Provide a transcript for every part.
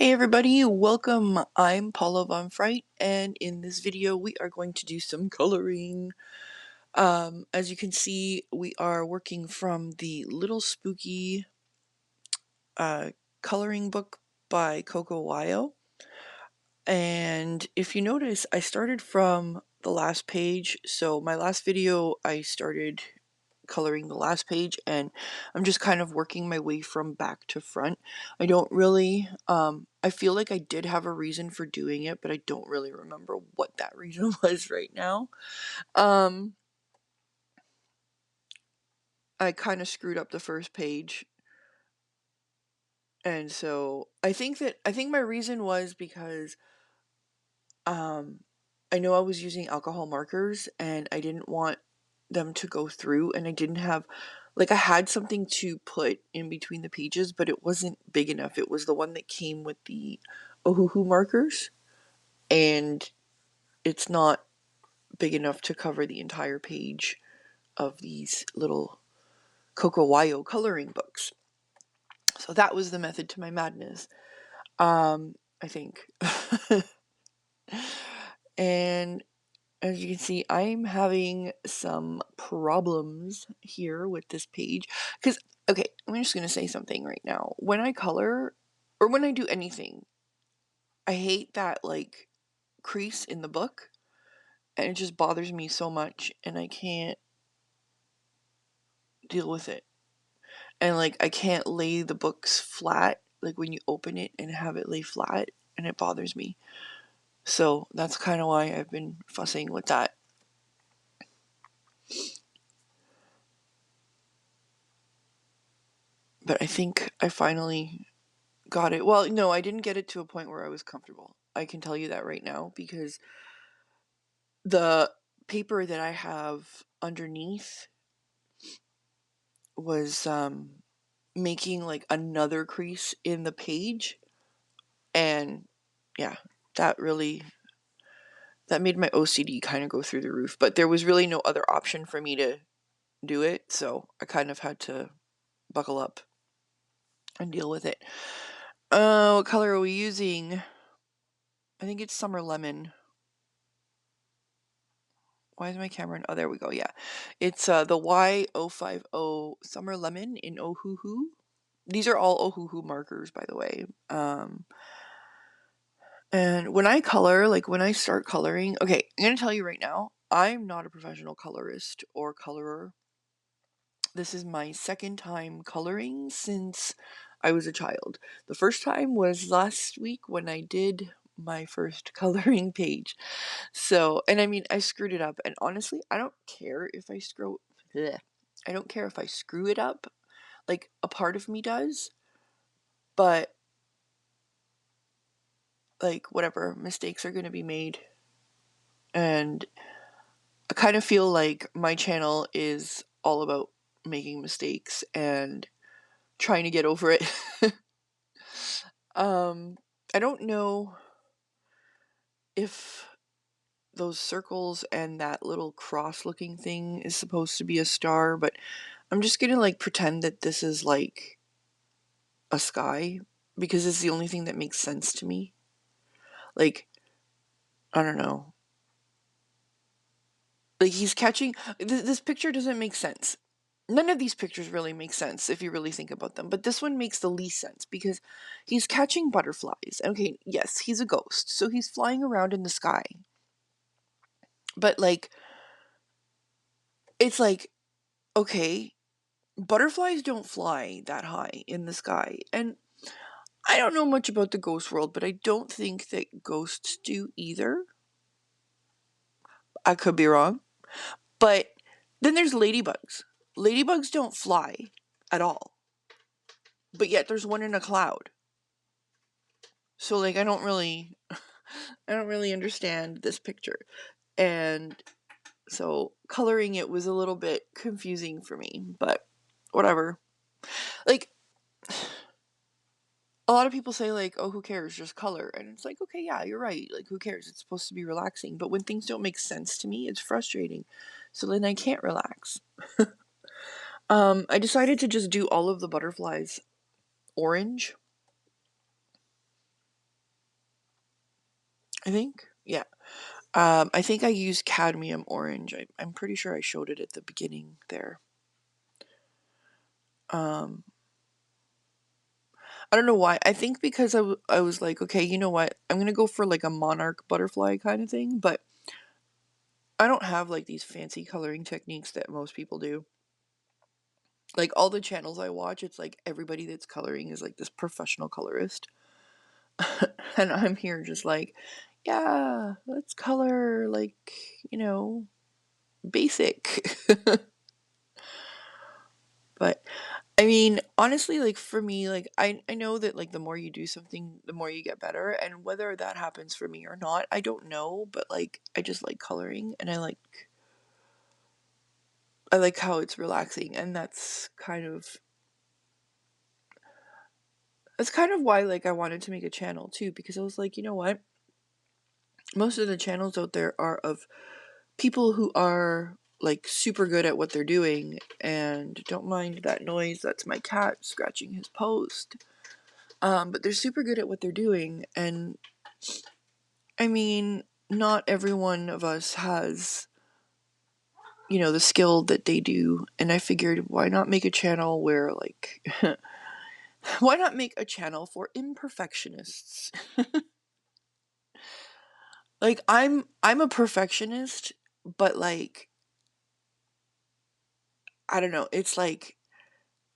Hey everybody, welcome. I'm Paula von Fright, and in this video we are going to do some coloring. As you can see, we are working from the Little Spooky coloring book by Coco Wyo. And if you notice, I started from the last page. So my last video, I started coloring the last page, and I'm just kind of working my way from back to front. I don't really, I feel like I did have a reason for doing it, but I don't really remember what that reason was right now. I kind of screwed up the first page, and so I think my reason was because I know I was using alcohol markers and I didn't want them to go through, and I didn't have, like, I had something to put in between the pages, but it wasn't big enough. It was the one that came with the Ohuhu markers, and it's not big enough to cover the entire page of these little Coco Wyo coloring books. So that was the method to my madness, I think. And as you can see, I'm having some problems here with this page. Because, okay, I'm just going to say something right now. When I color, or when I do anything, I hate that, like, crease in the book. And it just bothers me so much, and I can't deal with it. And, like, I can't lay the books flat, like, when you open it and have it lay flat, and it bothers me. So that's kind of why I've been fussing with that. But I think I finally got it. Well, no, I didn't get it to a point where I was comfortable. I can tell you that right now, because the paper that I have underneath was making, like, another crease in the page, and yeah, that made my OCD kind of go through the roof. But there was really no other option for me to do it, so I kind of had to buckle up and deal with it. What color are we using? I think it's Summer Lemon. Why is my camera in? Oh, there we go. Yeah. It's the Y050 Summer Lemon in Ohuhu. These are all Ohuhu markers, by the way. And when I color, like, when I start coloring, okay, I'm going to tell you right now, I'm not a professional colorist or colorer. This is my second time coloring since I was a child. The first time was last week when I did my first coloring page. So, and I mean, I screwed it up, and honestly, I don't care if I screw. Bleh. I don't care if I screw it up. Like, a part of me does, but, like, whatever, mistakes are gonna be made, and I kind of feel like my channel is all about making mistakes and trying to get over it. I don't know if those circles and that little cross looking thing is supposed to be a star, but I'm just gonna, like, pretend that this is, like, a sky, because it's the only thing that makes sense to me. Like, I don't know. Like, he's catching. This picture doesn't make sense. None of these pictures really make sense if you really think about them, but this one makes the least sense because he's catching butterflies. Okay, yes, he's a ghost, so he's flying around in the sky. But, like, it's like, okay, butterflies don't fly that high in the sky. And I don't know much about the ghost world, but I don't think that ghosts do either. I could be wrong. But then there's ladybugs. Ladybugs don't fly at all. But yet there's one in a cloud. So, like, I don't really understand this picture. And so coloring it was a little bit confusing for me, but whatever. Like, a lot of people say, like, oh, who cares, just color. And it's like, okay, yeah, you're right, like, who cares, it's supposed to be relaxing. But when things don't make sense to me, it's frustrating, so then I can't relax. I decided to just do all of the butterflies orange, I think. Yeah. I think I used cadmium orange. I'm pretty sure I showed it at the beginning there. Um, I don't know why. I think because I was like, okay, you know what? I'm gonna go for like a monarch butterfly kind of thing, but I don't have like these fancy coloring techniques that most people do. Like all the channels I watch, it's like everybody that's coloring is like this professional colorist. And I'm here just like, yeah, let's color like, you know, basic. But I mean, honestly, like for me, like I know that like the more you do something, the more you get better. And whether that happens for me or not, I don't know. But like I just like coloring and I like how it's relaxing and that's kind of why like I wanted to make a channel too, because I was like, you know what? Most of the channels out there are of people who are like super good at what they're doing and don't mind that noise. That's my cat scratching his post. But they're super good at what they're doing, and I mean, not every one of us has, you know, the skill that they do. And I figured, why not make a channel where, like, why not make a channel for imperfectionists? Like, I'm a perfectionist, but like, I don't know. It's like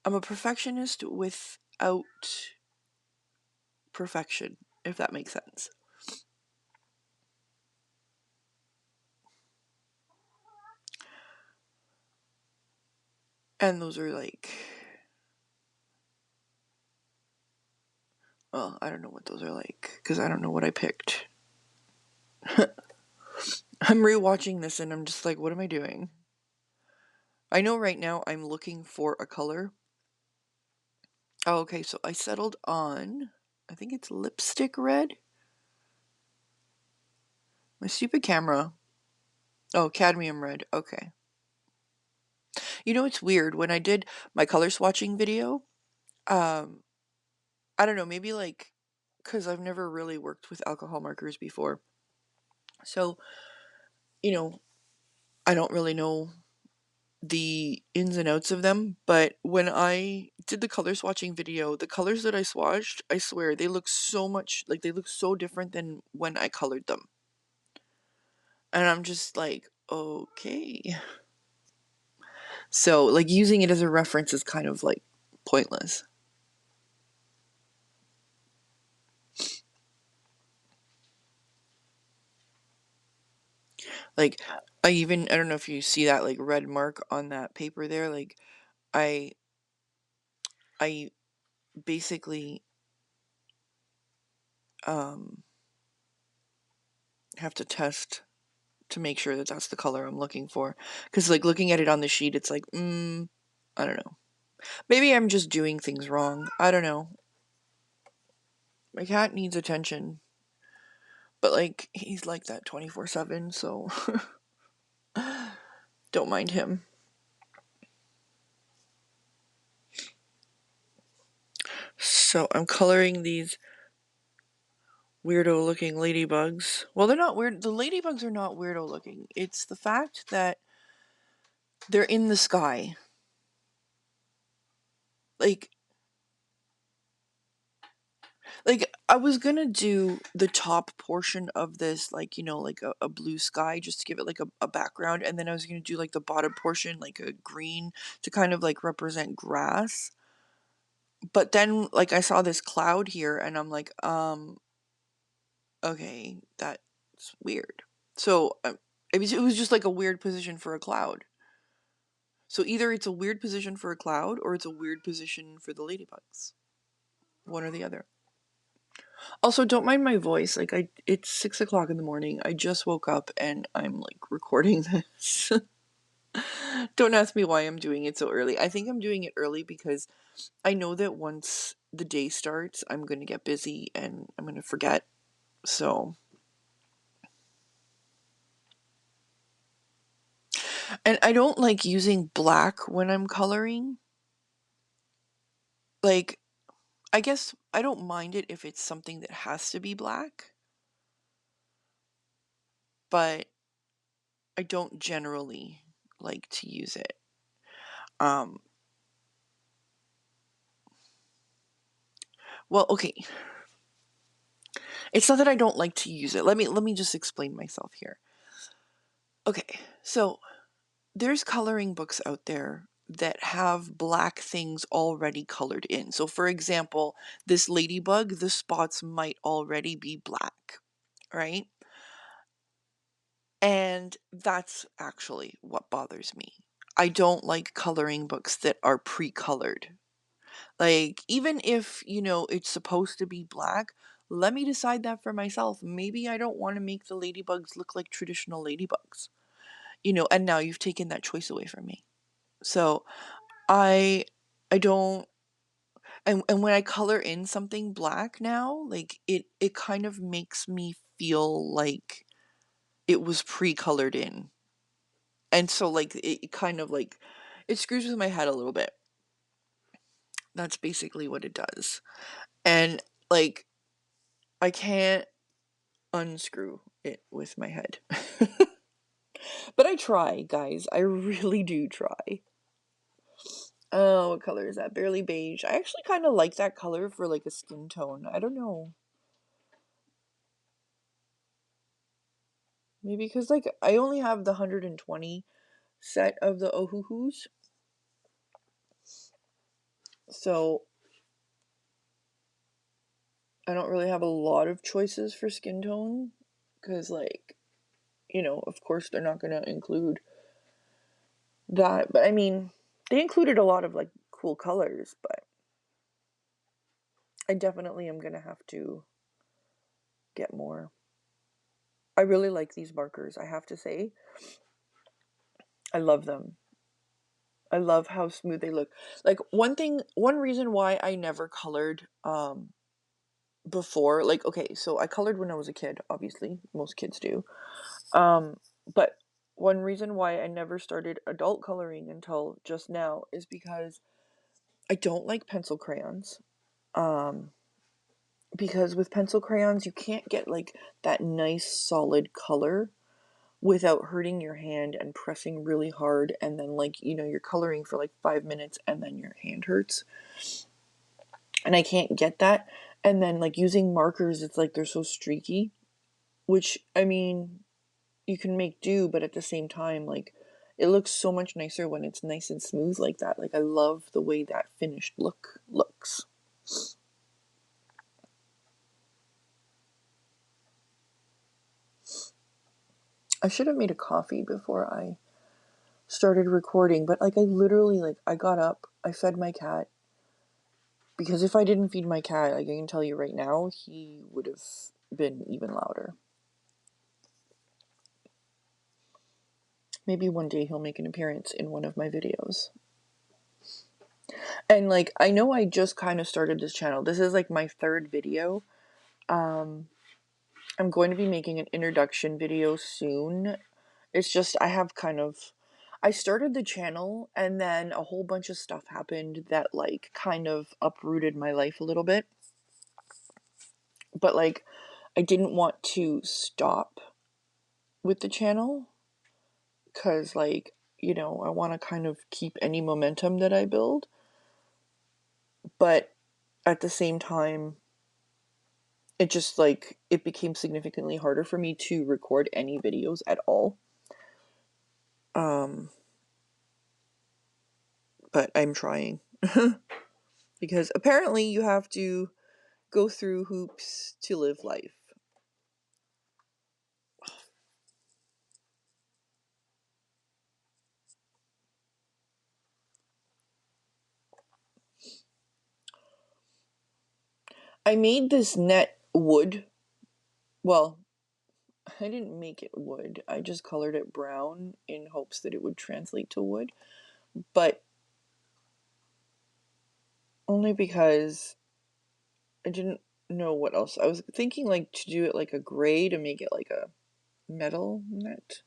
I'm a perfectionist without perfection, if that makes sense. And those are like, well, I don't know what those are like because I don't know what I picked. I'm rewatching this and I'm just like, what am I doing? I know right now I'm looking for a color. Oh, okay, so I settled on, I think it's lipstick red. My stupid camera. Oh, cadmium red. Okay. You know, it's weird. When I did my color swatching video, um, I don't know, maybe like, because I've never really worked with alcohol markers before. So, you know, I don't really know the ins and outs of them, but when I did the color swatching video, the colors that I swatched, I swear they look so much like they look so different than when I colored them. And I'm just like, okay. So, like using it as a reference is kind of like pointless. Like I don't know if you see that like red mark on that paper there, like I I basically um have to test to make sure that that's the color I'm looking for. Because, like, looking at it on the sheet, it's like, I don't know. Maybe I'm just doing things wrong. I don't know. My cat needs attention. But, like, he's like that 24/7, so don't mind him. So, I'm coloring these weirdo looking ladybugs. Well, they're not weird. The ladybugs are not weirdo looking. It's the fact that they're in the sky. Like, I was gonna do the top portion of this, like, you know, like a blue sky, just to give it like a background, and then I was gonna do like the bottom portion, like a green, to kind of like represent grass. But then, like, I saw this cloud here, and I'm like, okay, that's weird. So it was just like a weird position for a cloud. So either it's a weird position for a cloud, or it's a weird position for the ladybugs. One or the other. Also, don't mind my voice. Like, it's 6 o'clock in the morning. I just woke up and I'm like recording this. Don't ask me why I'm doing it so early. I think I'm doing it early because I know that once the day starts, I'm going to get busy and I'm going to forget. So, and I don't like using black when I'm coloring. Like, I guess I don't mind it if it's something that has to be black. but I don't generally like to use it. Um, well, okay. It's not that I don't like to use it. Let me just explain myself here. Okay, so there's coloring books out there that have black things already colored in. So for example, this ladybug, the spots might already be black, right? And that's actually what bothers me. I don't like coloring books that are pre-colored. Like, even if, it's supposed to be black, let me decide that for myself. Maybe I don't want to make the ladybugs look like traditional ladybugs. And now you've taken that choice away from me. So, I I don't, and when I color in something black now, like it kind of makes me feel like it was pre-colored in. And so like it kind of like it screws with my head a little bit. That's basically what it does. And like I can't unscrew it with my head. But I try, guys. I really do try. Oh, what color is that? Barely beige. I actually kind of like that color for like a skin tone. I don't know. Maybe because like I only have the 120 set of the Ohuhus. So I don't really have a lot of choices for skin tone. Because like, of course they're not going to include that. But I mean, they included a lot of like cool colors, but I definitely am going to have to get more. I really like these markers, I have to say. I love them. I love how smooth they look. Like one reason why I never colored before, like okay, so I colored when I was a kid, obviously. Most kids do. But one reason why I never started adult coloring until just now is because I don't like pencil crayons. Um because with pencil crayons you can't get like that nice solid color without hurting your hand and pressing really hard, and then like you're coloring for like 5 minutes and then your hand hurts, and I can't get that. And then like using markers, it's like they're so streaky, which I mean you can make do, but at the same time like it looks so much nicer when it's nice and smooth like that. Like I love the way that finished look looks. I should have made a coffee before I started recording, but like I literally like I got up, I fed my cat, because if I didn't feed my cat, like I can tell you right now, he would have been even louder. Maybe one day he'll make an appearance in one of my videos. And like I know I just kind of started this channel. This is like my third video. Um I'm going to be making an introduction video soon. It's just I started the channel and then a whole bunch of stuff happened that like kind of uprooted my life a little bit. But like I didn't want to stop with the channel because like, I want to kind of keep any momentum that I build. But at the same time, it just like it became significantly harder for me to record any videos at all. Um but I'm trying. Because apparently you have to go through hoops to live life. I made this net wood. Well, I didn't make it wood. I just colored it brown in hopes that it would translate to wood. But only because I didn't know what else. I was thinking like to do it like a gray to make it like a metal net.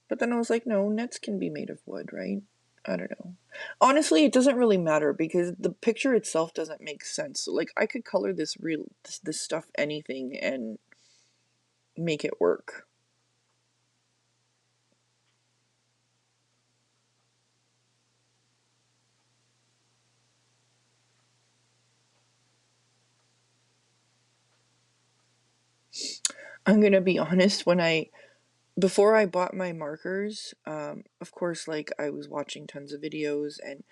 But then I was like, no, nets can be made of wood, right? I don't know. Honestly, it doesn't really matter because the picture itself doesn't make sense. So, like, I could color this stuff anything and make it work. I'm gonna be honest, before I bought my markers, of course, like, I was watching tons of videos and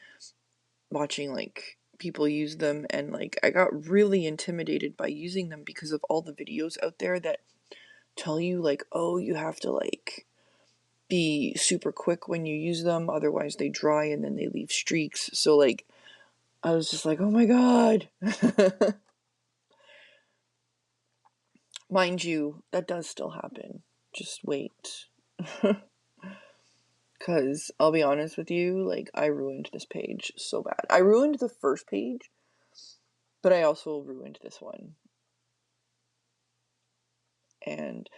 watching, like, people use them, and, like, I got really intimidated by using them because of all the videos out there that tell you, like, oh, you have to, like, be super quick when you use them, otherwise they dry and then they leave streaks. So, like, I was just like, oh my god. Mind you, that does still happen. Just wait. Because I'll be honest with you, like, I ruined this page so bad. I ruined the first page, but I also ruined this one. And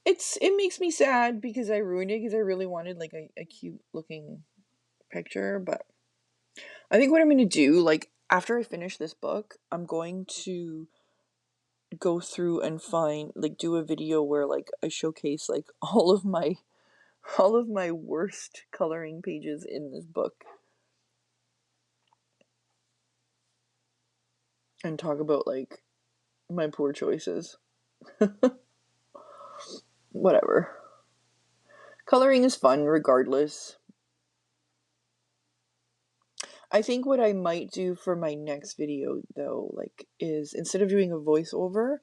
it makes me sad because I ruined it because I really wanted, like, a cute looking picture. But I think what I'm going to do, like, after I finish this book, I'm going to go through and find, like, do a video where, like, I showcase, like, all of my worst coloring pages in this book and talk about, like, my poor choices. Whatever. Coloring is fun regardless. I think what I might do for my next video, though, like, is instead of doing a voiceover,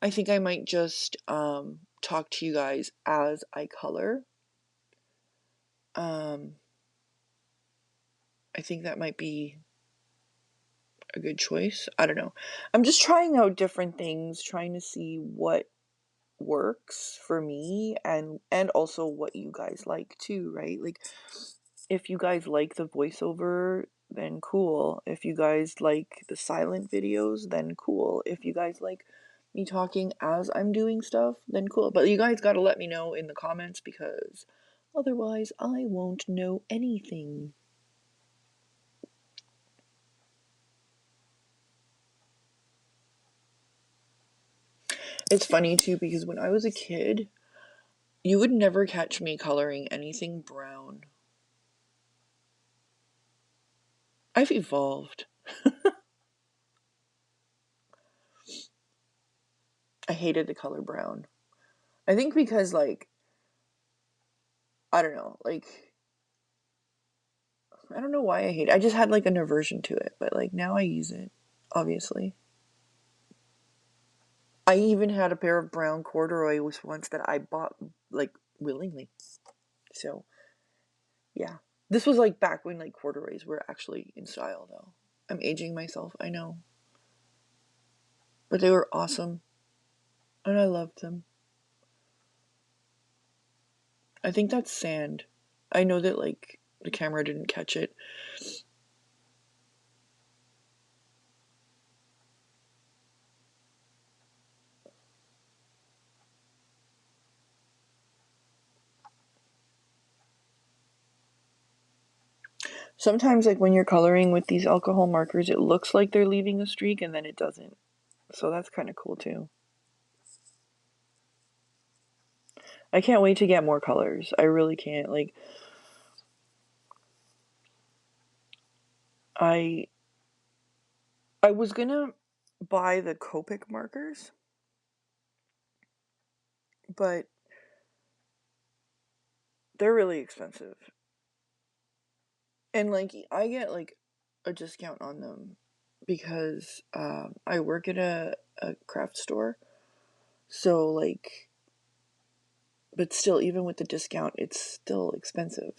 I think I might just talk to you guys as I color. I think that might be a good choice. I don't know. I'm just trying out different things, trying to see what works for me and also what you guys like too, right? Like, if you guys like the voiceover, then cool. If you guys like the silent videos, then cool. If you guys like me talking as I'm doing stuff, then cool. But you guys got to let me know in the comments because otherwise I won't know anything. It's funny too because when I was a kid, you would never catch me coloring anything brown. I've evolved. I hated the color brown. I think because, like, I don't know, like, I don't know why I hate it. I just had, like, an aversion to it, but, like, now I use it, obviously. I even had a pair of brown corduroys once that I bought, like, willingly. So, yeah. This was, like, back when, like, corduroys were actually in style, though. I'm aging myself, I know. But they were awesome. And I loved them. I think that's sand. I know that, like, the camera didn't catch it. Sometimes, like, when you're coloring with these alcohol markers, it looks like they're leaving a streak and then it doesn't. So that's kind of cool too. I can't wait to get more colors. I really can't. Like, I was gonna buy the Copic markers, but they're really expensive. And, like, I get, like, a discount on them because I work at a craft store. So, like, but still, even with the discount, it's still expensive.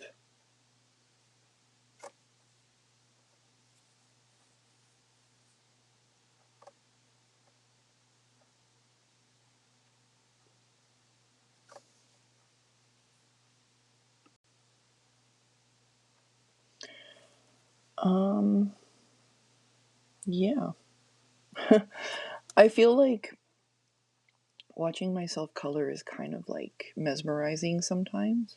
Yeah. I feel like watching myself color is kind of, like, mesmerizing sometimes.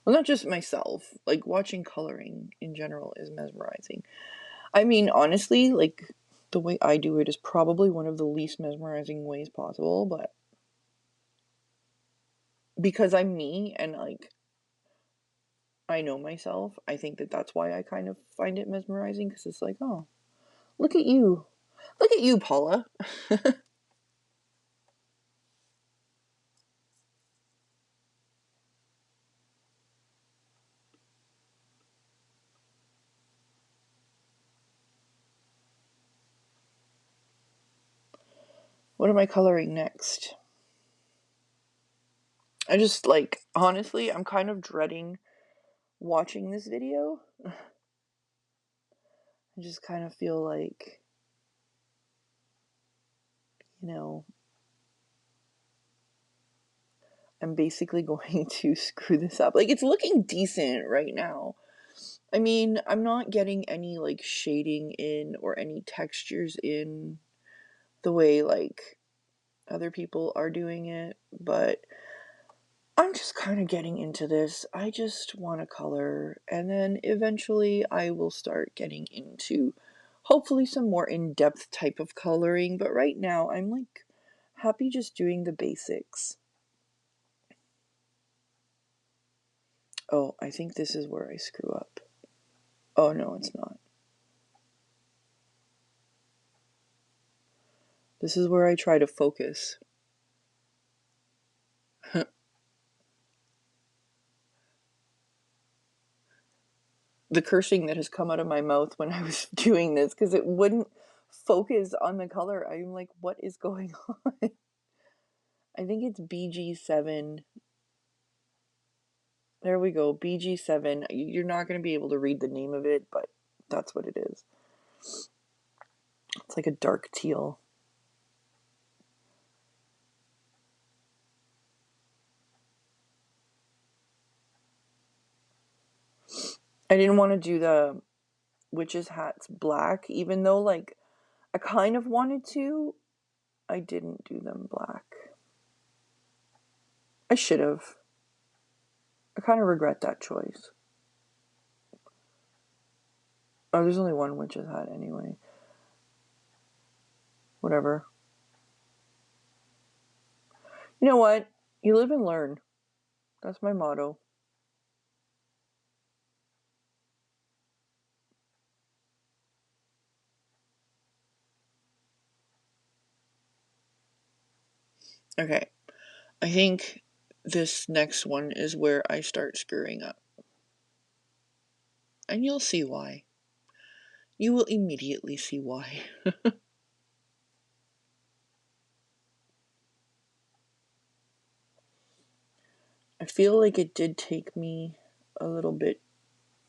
Well, not just myself, like, watching coloring in general is mesmerizing. I mean, honestly, like, the way I do it is probably one of the least mesmerizing ways possible, but because I'm me and, like, I know myself, I think that that's why I kind of find it mesmerizing because it's like, oh, look at you. Look at you, Paula. What am I coloring next? I just, like, honestly, I'm kind of dreading watching this video. I just kind of feel like, you know, I'm basically going to screw this up. Like, it's looking decent right now. I mean, I'm not getting any, like, shading in or any textures in the way, like, other people are doing it, but I'm just kind of getting into this. I just want to color, and then eventually I will start getting into hopefully some more in-depth type of coloring, but right now I'm, like, happy just doing the basics. Oh, I think this is where I screw up. Oh, no, it's not. This is where I try to focus. The cursing that has come out of my mouth when I was doing this, because it wouldn't focus on the color. I'm like, what is going on? I think it's BG7. There we go, BG7. You're not going to be able to read the name of it, but that's what it is. It's like a dark teal. I didn't want to do the witch's hats black, even though, like, I kind of wanted to. I didn't do them black. I should have. I kind of regret that choice. Oh, there's only one witch's hat anyway. Whatever. You know what? You live and learn. That's my motto. Okay. I think this next one is where I start screwing up. And you'll see why. You will immediately see why. I feel like it did take me a little bit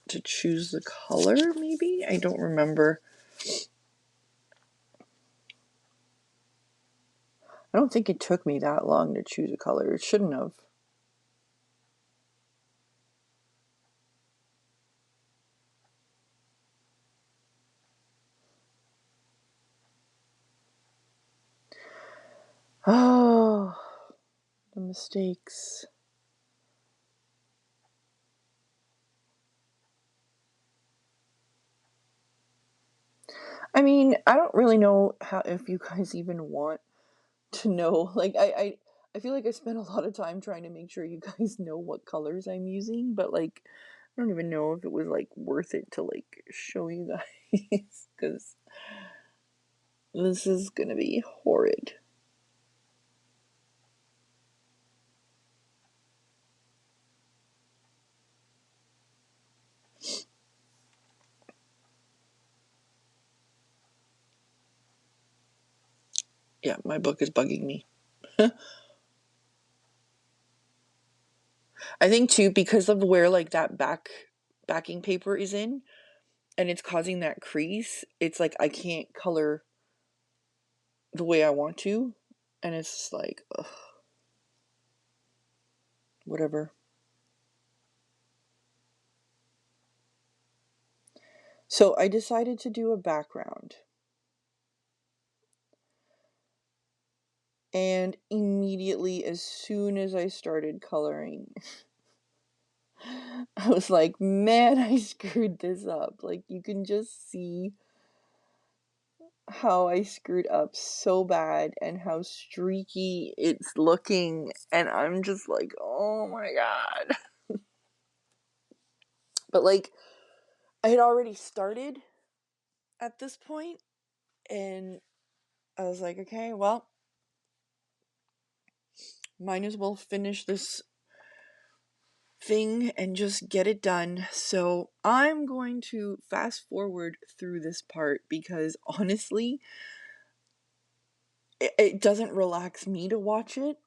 to choose the color, maybe? I don't remember. I don't think it took me that long to choose a color. It shouldn't have. Oh, the mistakes. I mean, I don't really know how, if you guys even want to know. Like, I feel like I spent a lot of time trying to make sure you guys know what colors I'm using, but, like, I don't even know if it was, like, worth it to, like, show you guys, because this is gonna be horrid. Yeah, my book is bugging me. I think too, because of where, like, that backing paper is in, and it's causing that crease, it's like I can't color the way I want to, and it's just like, ugh, whatever. So I decided to do a background, and immediately, as soon as I started coloring, I was like, man, I screwed this up. Like, you can just see how I screwed up so bad and how streaky it's looking, and I'm just like, oh my god. But, like, I had already started at this point, and I was like, okay, well, might as well finish this thing and just get it done. So I'm going to fast forward through this part because honestly, it doesn't relax me to watch it.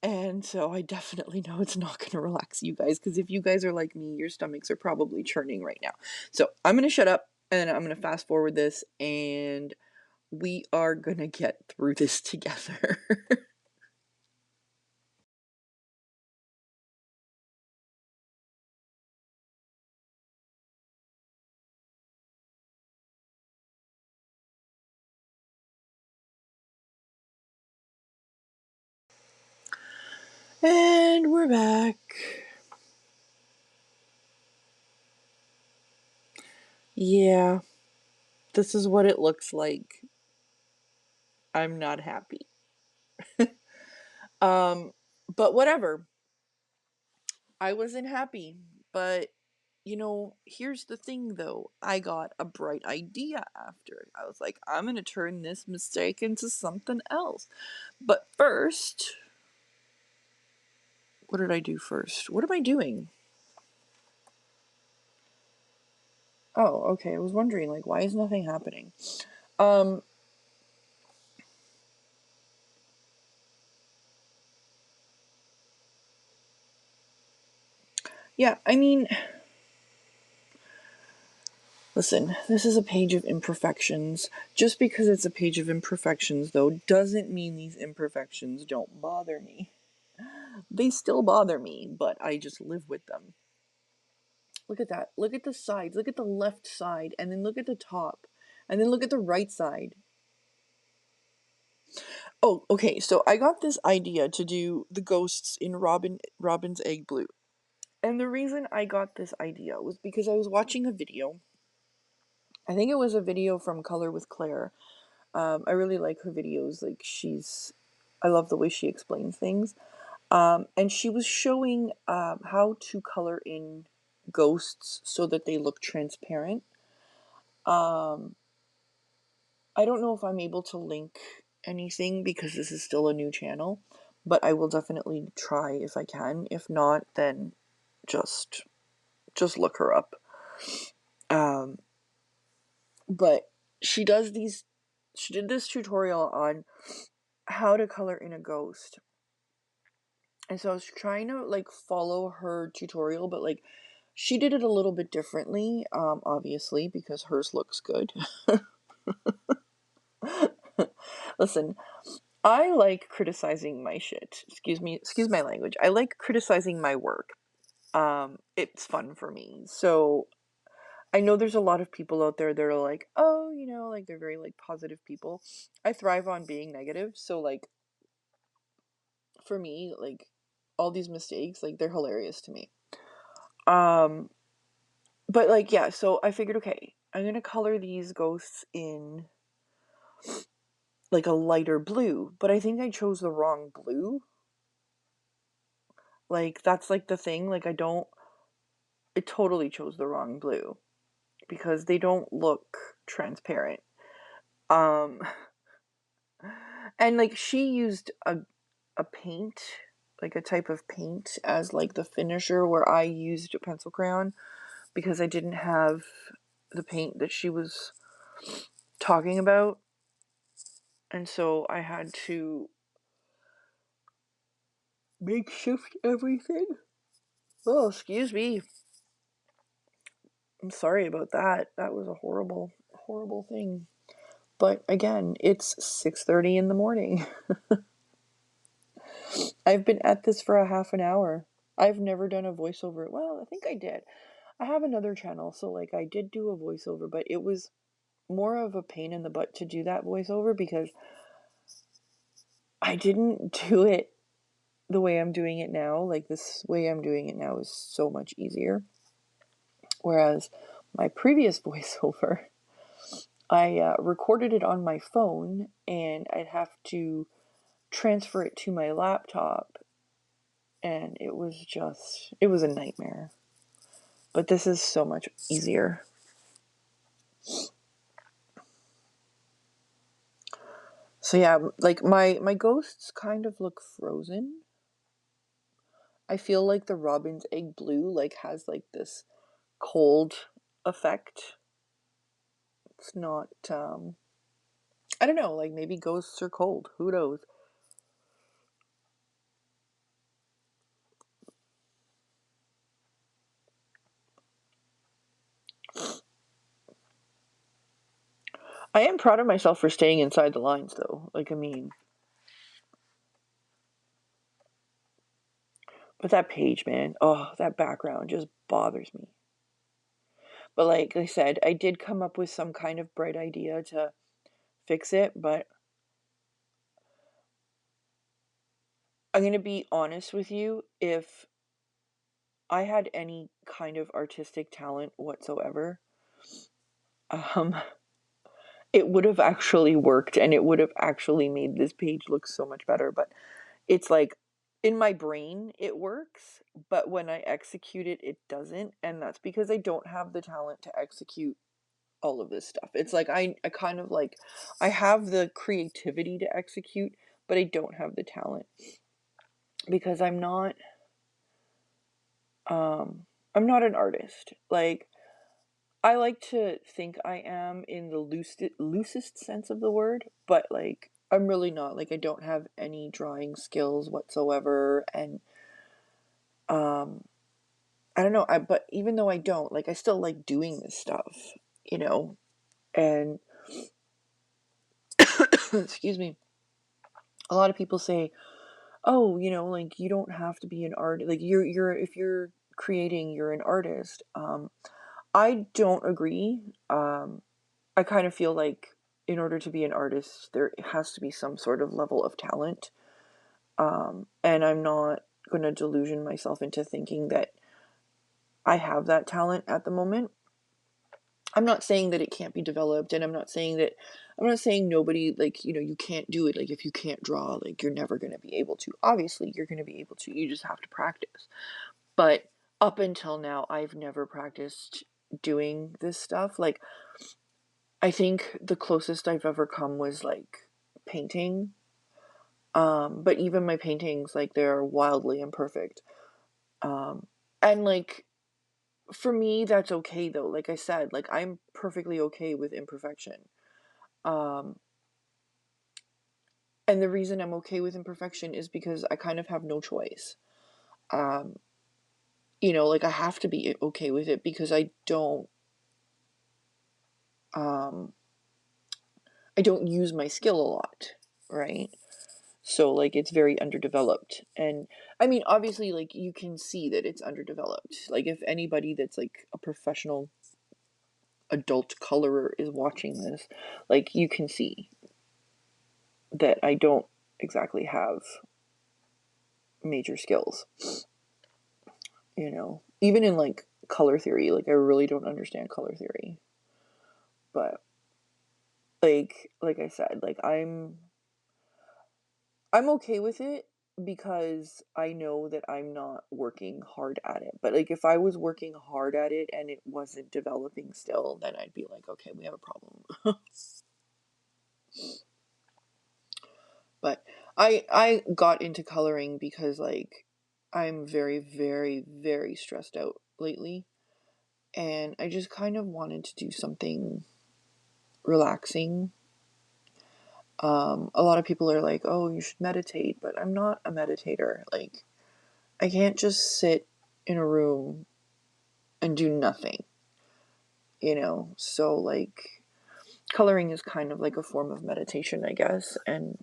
And so I definitely know it's not going to relax you guys, because if you guys are like me, your stomachs are probably churning right now. So I'm going to shut up and I'm going to fast forward this, and we are going to get through this together. And we're back. Yeah, this is what it looks like. I'm not happy. But whatever. I wasn't happy. But, here's the thing though. I got a bright idea after. I was like, I'm going to turn this mistake into something else. But first, what did I do first? What am I doing? Oh, okay. I was wondering, like, why is nothing happening? Um, yeah, I mean, listen, this is a page of imperfections. Just because it's a page of imperfections, though, doesn't mean these imperfections don't bother me. They still bother me, but I just live with them. Look at that. Look at the sides. Look at the left side, and then look at the top. And then look at the right side. Oh, okay, so I got this idea to do the ghosts in Robin's Egg Blue. And the reason I got this idea was because I was watching a video. I think it was a video from Color with Claire. I really like her videos. Like, I love the way she explains things. And she was showing how to color in ghosts so that they look transparent. Um, I don't know if I'm able to link anything because this is still a new channel, but I will definitely try if I can. If not, then just look her up. Um, but she does these. She did this tutorial on how to color in a ghost, and so I was trying to like follow her tutorial, but like she did it a little bit differently. Obviously because hers looks good. Listen, I like criticizing my shit. Excuse my language. I like criticizing my work. It's fun for me. So I know there's a lot of people out there that are like, oh, like they're very like positive people. I thrive on being negative. So like for me, like all these mistakes, like they're hilarious to me. Um, but like yeah, so I figured, okay, I'm gonna color these ghosts in like a lighter blue, but I think I chose the wrong blue. Like that's like the thing. Like I totally chose the wrong blue because they don't look transparent. Um, and like she used a paint, like a type of paint as like the finisher, where I used a pencil crayon because I didn't have the paint that she was talking about. And so I had to makeshift everything. Oh, excuse me. I'm sorry about that. That was a horrible, horrible thing. But again, it's 6:30 in the morning. I've been at this for a half an hour. I've never done a voiceover. Well, I think I did. I have another channel, so like I did do a voiceover, but it was more of a pain in the butt to do that voiceover because I didn't do it the way I'm doing it now. Like this way I'm doing it now is so much easier. Whereas my previous voiceover, I recorded it on my phone and I'd have to transfer it to my laptop, and it was a nightmare. But this is so much easier. So yeah, like my ghosts kind of look frozen. I feel like the Robin's Egg Blue like has like this cold effect. It's not I don't know, like maybe ghosts are cold. Who knows? I am proud of myself for staying inside the lines though. Like, I mean, but that page, man, oh, that background just bothers me. But like I said, I did come up with some kind of bright idea to fix it, but I'm going to be honest with you. If I had any kind of artistic talent whatsoever, um, it would have actually worked and it would have actually made this page look so much better. But it's like in my brain, it works, but when I execute it, it doesn't. And that's because I don't have the talent to execute all of this stuff. It's like I kind of like I have the creativity to execute, but I don't have the talent because I'm not an artist. Like I like to think I am in the loosest sense of the word, but like I'm really not. Like I don't have any drawing skills whatsoever, and um I don't know, but even though I don't, like I still like doing this stuff, you know. And excuse me. A lot of people say, "Oh, like you don't have to be an art like you're if you're creating, you're an artist." I don't agree. I kind of feel like in order to be an artist, there has to be some sort of level of talent. And I'm not going to delusion myself into thinking that I have that talent at the moment. I'm not saying that it can't be developed, and I'm not saying nobody, like, you can't do it. Like, if you can't draw, like, you're never going to be able to. Obviously, you're going to be able to. You just have to practice. But up until now, I've never practiced doing this stuff. Like, I think the closest I've ever come was like painting. But even my paintings, like, they're wildly imperfect. And like for me, that's okay though. Like I said, like I'm perfectly okay with imperfection. Um, and the reason I'm okay with imperfection is because I kind of have no choice. Um, like I have to be okay with it because um, I don't use my skill a lot, right? So like it's very underdeveloped. And I mean, obviously, like you can see that it's underdeveloped. Like if anybody that's like a professional adult colorer is watching this, like you can see that I don't exactly have major skills, even in like color theory. Like I really don't understand color theory. But like I said, like I'm okay with it because I know that I'm not working hard at it. But like if I was working hard at it and it wasn't developing still, then I'd be like, okay, we have a problem. But I got into coloring because like I'm very, very, very stressed out lately, and I just kind of wanted to do something relaxing. A lot of people are like, "Oh, you should meditate," but I'm not a meditator. Like I can't just sit in a room and do nothing, So like coloring is kind of like a form of meditation, I guess, and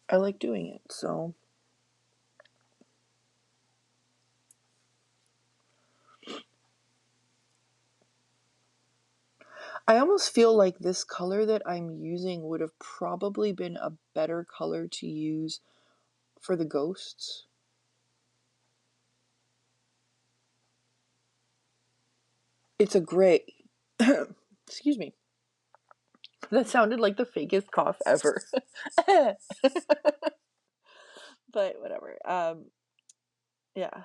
I like doing it. So I almost feel like this color that I'm using would have probably been a better color to use for the ghosts. It's a gray. Excuse me. That sounded like the fakest cough ever. But whatever. Yeah.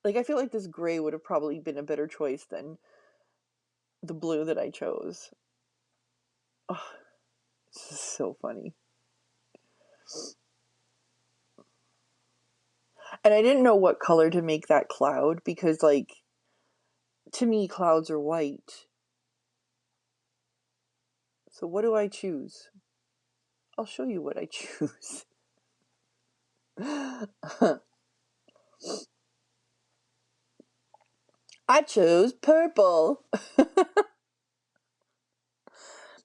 Like I feel like this gray would have probably been a better choice than the blue that I chose. Oh, this is so funny. And I didn't know what color to make that cloud because like to me clouds are white. So what do I choose? I'll show you what I choose. I chose purple.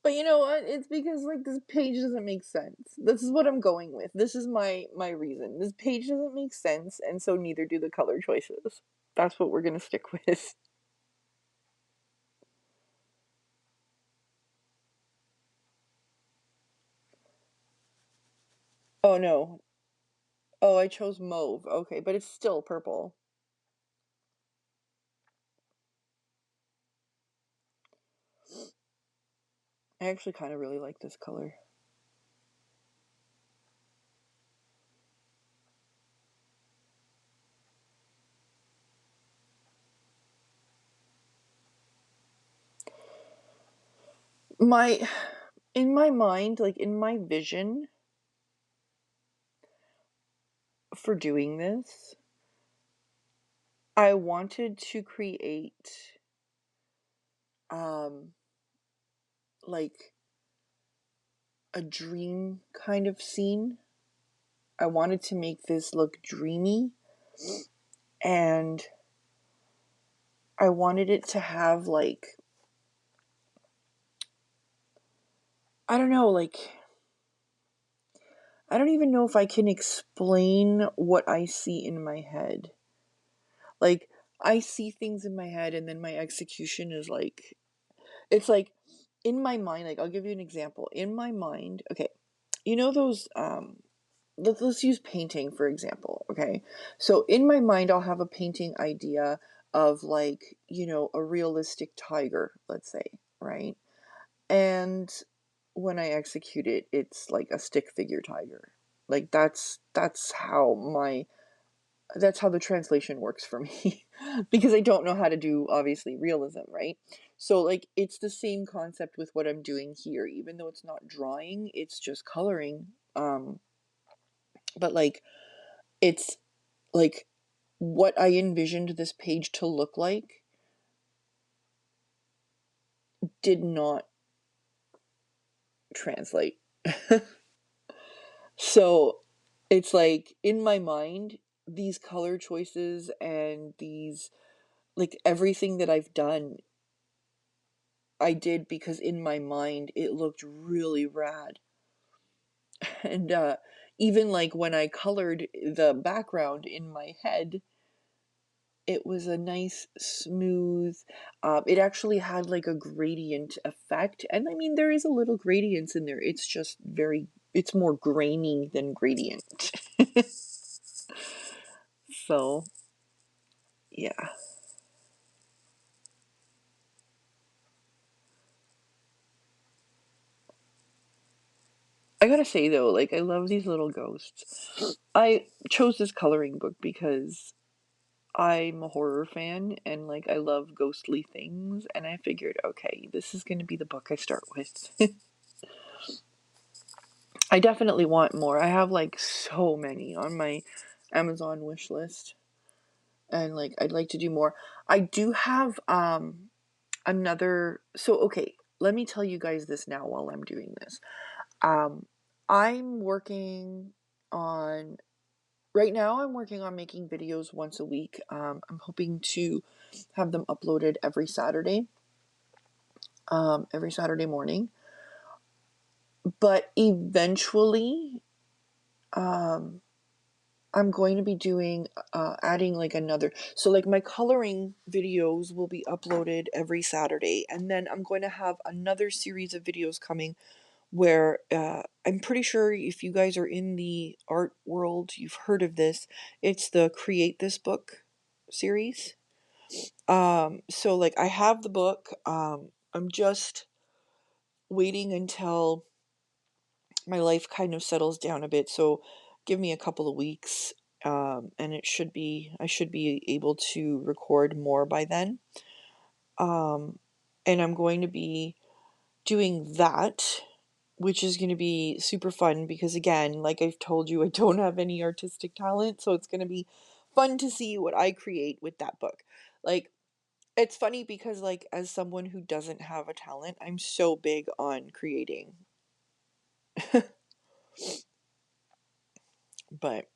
But you know what? It's because like this page doesn't make sense. This is what I'm going with. This is my reason. This page doesn't make sense, and so neither do the color choices. That's what we're gonna stick with. Oh no. Oh, I chose mauve. Okay, but it's still purple. I actually kind of really like this color. My in my mind, like in my vision for doing this, I wanted to create um like a dream kind of scene. I wanted to make this look dreamy, and I wanted it to have like, I don't know, like I don't even know if I can explain what I see in my head. Like I see things in my head and then my execution is like, it's like in my mind, like I'll give you an example. In my mind, okay, you know those let's use painting for example, okay? So in my mind I'll have a painting idea of like, you know, a realistic tiger, let's say, right? And when I execute it, it's like a stick figure tiger. Like that's how the translation works for me because I don't know how to do obviously realism, right? So like it's the same concept with what I'm doing here, even though it's not drawing, it's just coloring. But like it's like what I envisioned this page to look like did not translate. So it's like in my mind, these color choices and these like everything that I've done, I did because in my mind it looked really rad. And even like when I colored the background in my head, it was a nice smooth, it actually had like a gradient effect, and I mean there is a little gradients in there, it's just very, it's more grainy than gradient. So yeah, I gotta say though, like I love these little ghosts. I chose this coloring book because I'm a horror fan and like I love ghostly things, and I figured okay, this is going to be the book I start with. I definitely want more. I have like so many on my Amazon wish list, and like I'd like to do more. I do have another, so okay, let me tell you guys this now while I'm doing this. Um I'm working on right now I'm working on making videos once a week. I'm hoping to have them uploaded every Saturday morning. But eventually, um, I'm going to be doing adding like another. So like my coloring videos will be uploaded every Saturday, and then I'm going to have another series of videos coming where I'm pretty sure if you guys are in the art world, you've heard of this. It's the Create This Book series. So like I have the book. I'm just waiting until my life kind of settles down a bit. So give me a couple of weeks, and I should be able to record more by then. Um, and I'm going to be doing that, which is going to be super fun because, again, like I've told you, I don't have any artistic talent. So it's going to be fun to see what I create with that book. Like, It's funny because, like, as someone who doesn't have a talent, I'm so big on creating. But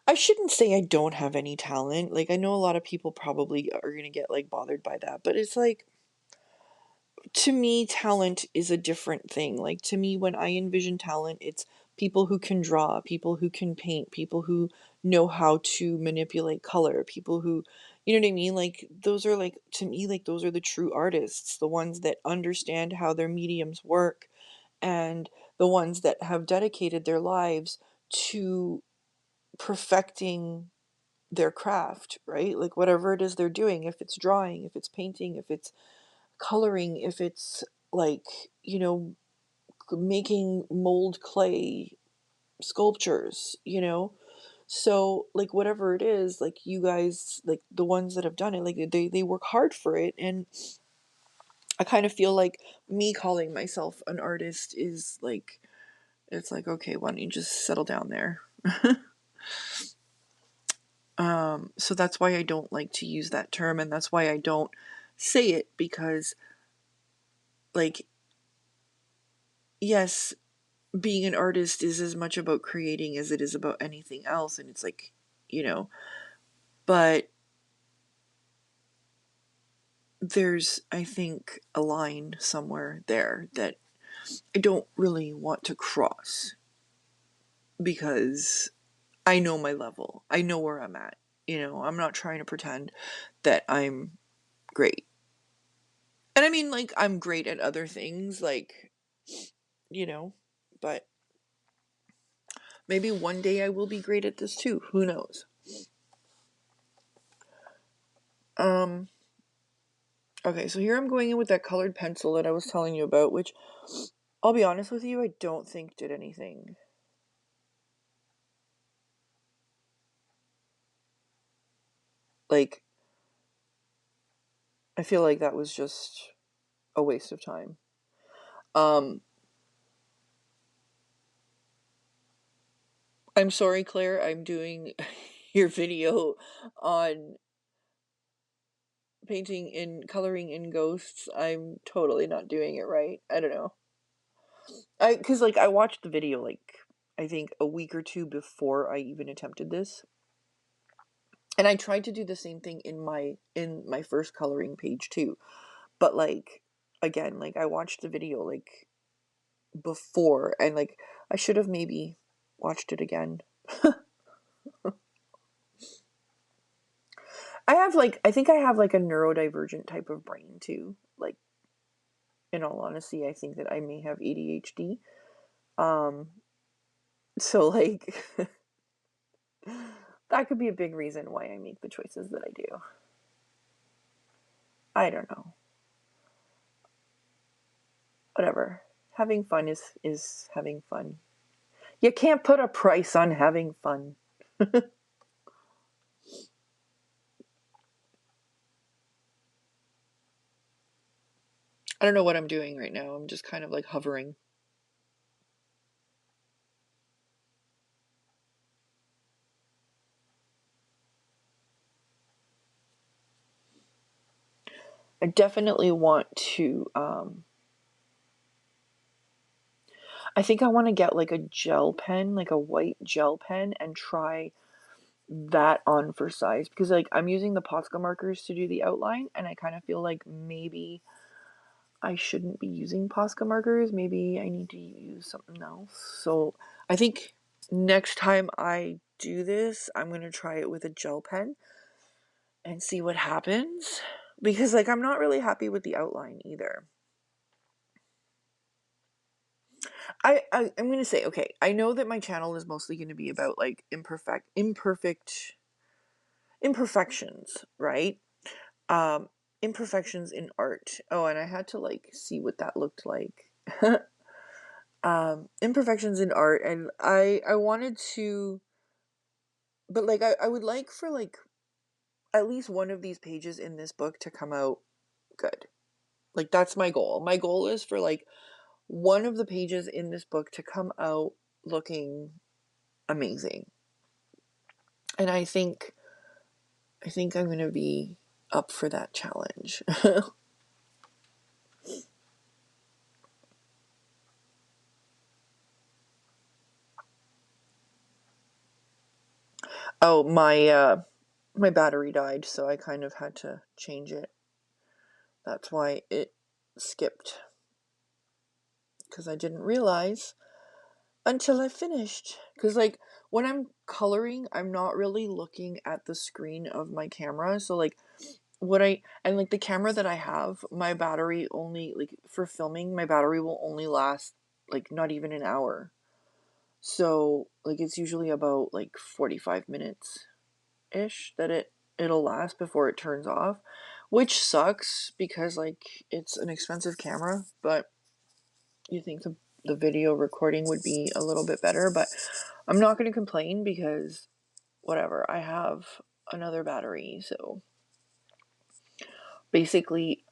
I shouldn't say I don't have any talent. Like, I know a lot of people probably are gonna get, like, bothered by that, but it's like, to me, talent is a different thing. Like, to me, when I envision talent, it's people who can draw, people who can paint, people who know how to manipulate color, people who, you know what I mean? Like, those are, like, to me, like, those are the true artists, the ones that understand how their mediums work, and the ones that have dedicated their lives to perfecting their craft, right? Like, whatever it is they're doing, if it's drawing, if it's painting, if it's coloring, if it's, like, you know, making mold clay sculptures, you know? So, like, whatever it is, like, you guys, like, the ones that have done it, like, they work hard for it. And I kind of feel like me calling myself an artist is like, it's like, okay, why don't you just settle down there? So that's why I don't like to use that term, and that's why I don't say it, because, like, yes, being an artist is as much about creating as it is about anything else. And it's like, you know, but there's, I think, a line somewhere there that I don't really want to cross, because I know my level. I know where I'm at. You know, I'm not trying to pretend that I'm great. And I mean, like, I'm great at other things, like, you know, but maybe one day I will be great at this too. Who knows? Um, okay, so here I'm going in with that colored pencil that I was telling you about, which, I'll be honest with you, I don't think did anything. Like, I feel like that was just a waste of time. Um, I'm sorry, Claire, I'm doing your video on painting in coloring in ghosts. I'm totally not doing it right. I don't know. Cause, like, I watched the video, like, I think a week or two before I even attempted this. And I tried to do the same thing in my first coloring page too. But, like, again, like, I watched the video, like, before, and, like, I should have maybe watched it again. I think I have, like, a neurodivergent type of brain too. Like, in all honesty, I think that I may have ADHD. Um, so, like, that could be a big reason why I make the choices that I do. I don't know. Whatever. Having fun is having fun. You can't put a price on having fun. I don't know what I'm doing right now. I'm just kind of, like, hovering. I definitely want to. I think I want to get, like, a gel pen, like a white gel pen, and try that on for size, because, like, I'm using the Posca markers to do the outline, and I kind of feel like maybe I shouldn't be using Posca markers. Maybe I need to use something else. So I think next time I do this, I'm gonna try it with a gel pen and see what happens, because, like, I'm not really happy with the outline either. I'm gonna say, okay, I know that my channel is mostly gonna be about, like, imperfections, right? Um, Imperfections in art. Oh, and I had to, like, see what that looked like. Imperfections in art, and I wanted to, but, like, I would like for, like, at least one of these pages in this book to come out good. Like, that's my goal. My goal is for, like, one of the pages in this book to come out looking amazing. And I think I'm gonna be. up for that challenge. Oh, my battery died, so I kind of had to change it. That's why it skipped, because I didn't realize until I finished. Because, like, when I'm coloring, I'm not really looking at the screen of my camera. So, like, and like the camera that I have, my battery only, like, for filming, my battery will only last, like, not even an hour. So, like, it's usually about, like, 45 minutes ish that it'll last before it turns off, which sucks because, like, it's an expensive camera, but you think the video recording would be a little bit better. But I'm not going to complain because whatever, I have another battery. So basically,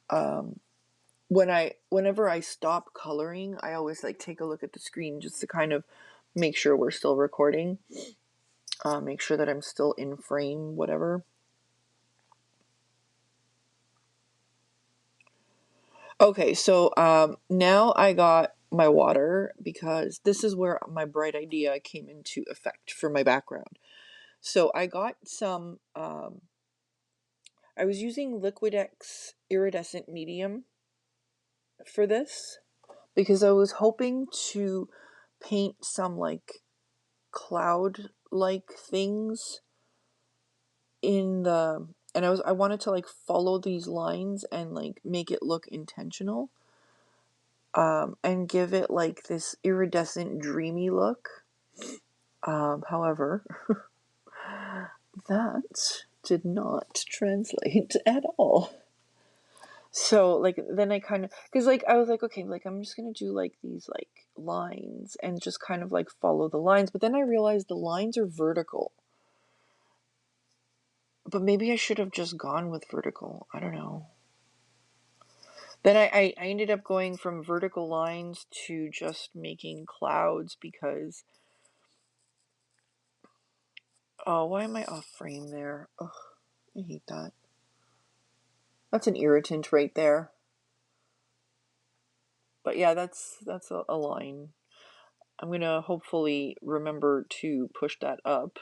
whenever I stop coloring, I always like take a look at the screen just to kind of make sure we're still recording, make sure that I'm still in frame, whatever. Okay, so now I got my water because this is where my bright idea came into effect for my background. So I got some, I was using Liquid-X iridescent medium for this because I was hoping to paint some like cloud-like things in the, and I wanted to like follow these lines and like make it look intentional. And give it like this iridescent, dreamy look. However, that did not translate at all. So, like, then I kind of, because, like, I was like, okay, like, I'm just gonna do, like, these, like, lines and just kind of, like, follow the lines. But then I realized the lines are vertical. But maybe I should have just gone with vertical. I don't know. Then I ended up going from vertical lines to just making clouds because, oh, why am I off frame there? Ugh, I hate that. That's an irritant right there. But yeah, that's a line. I'm gonna hopefully remember to push that up.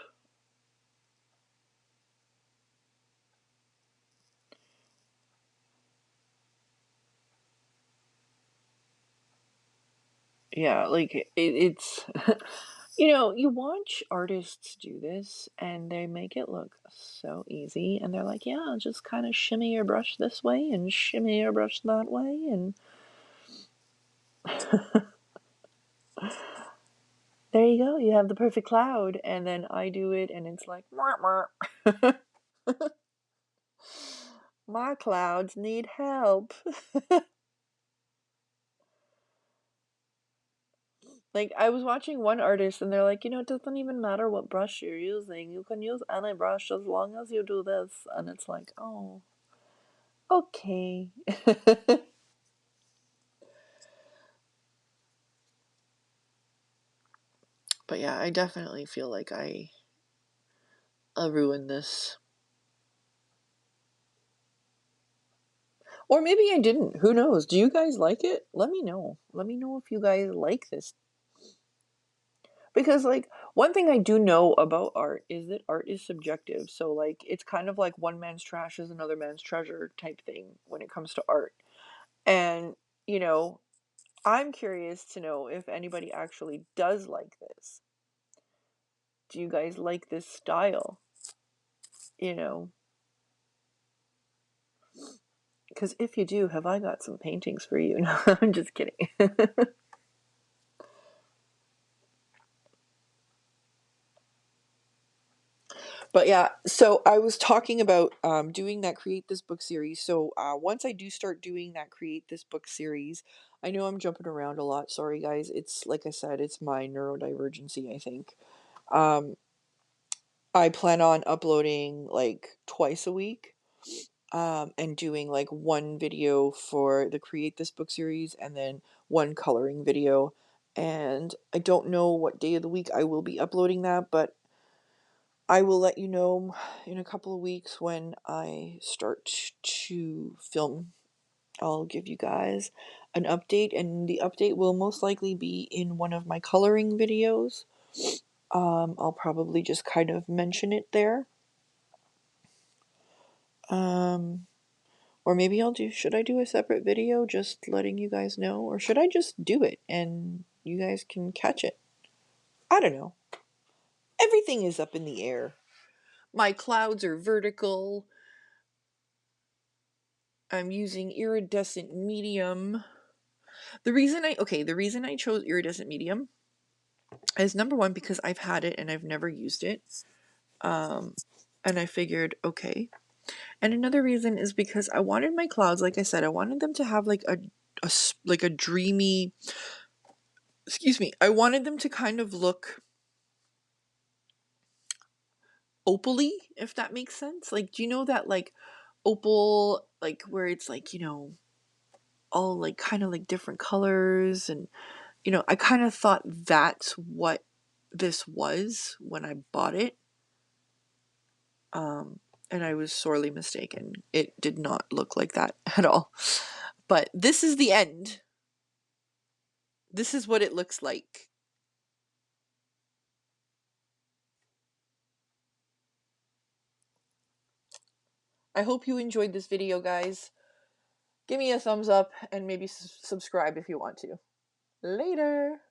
Yeah, like it's you know, you watch artists do this and they make it look so easy and they're like, yeah, just kind of shimmy your brush this way and shimmy your brush that way and there you go, you have the perfect cloud. And then I do it and it's like, my clouds need help. Like, I was watching one artist and they're like, you know, it doesn't even matter what brush you're using. You can use any brush as long as you do this. And it's like, oh, okay. But yeah, I definitely feel like I ruined this. Or maybe I didn't. Who knows? Do you guys like it? Let me know. Let me know if you guys like this. Because, like, one thing I do know about art is that art is subjective. So, like, it's kind of like one man's trash is another man's treasure type thing when it comes to art. And, you know, I'm curious to know if anybody actually does like this. Do you guys like this style? You know, because if you do, have I got some paintings for you? No, I'm just kidding. But yeah, so I was talking about doing that Create This Book series. So once I do start doing that Create This Book series, I know I'm jumping around a lot. Sorry, guys. It's like I said, it's my neurodivergency, I think. Um, I plan on uploading like twice a week, and doing like one video for the Create This Book series and then one coloring video. And I don't know what day of the week I will be uploading that, but I will let you know in a couple of weeks when I start to film. I'll give you guys an update, and the update will most likely be in one of my coloring videos. I'll probably just kind of mention it there. Or maybe should I do a separate video just letting you guys know? Or should I just do it and you guys can catch it? I don't know. Everything is up in the air. My clouds are vertical. I'm using iridescent medium. The reason I chose iridescent medium is number one, because I've had it and I've never used it. And I figured, okay. And another reason is because I wanted my clouds, like I said, I wanted them to have like a dreamy, excuse me, I wanted them to kind of look opally, if that makes sense. Like, do you know that like opal, like where it's like, all like kind of like different colors, and I kind of thought that's what this was when I bought it. And I was sorely mistaken. It did not look like that at all. But this is the end. This is what it looks like. I hope you enjoyed this video, guys. Give me a thumbs up and maybe subscribe if you want to. Later!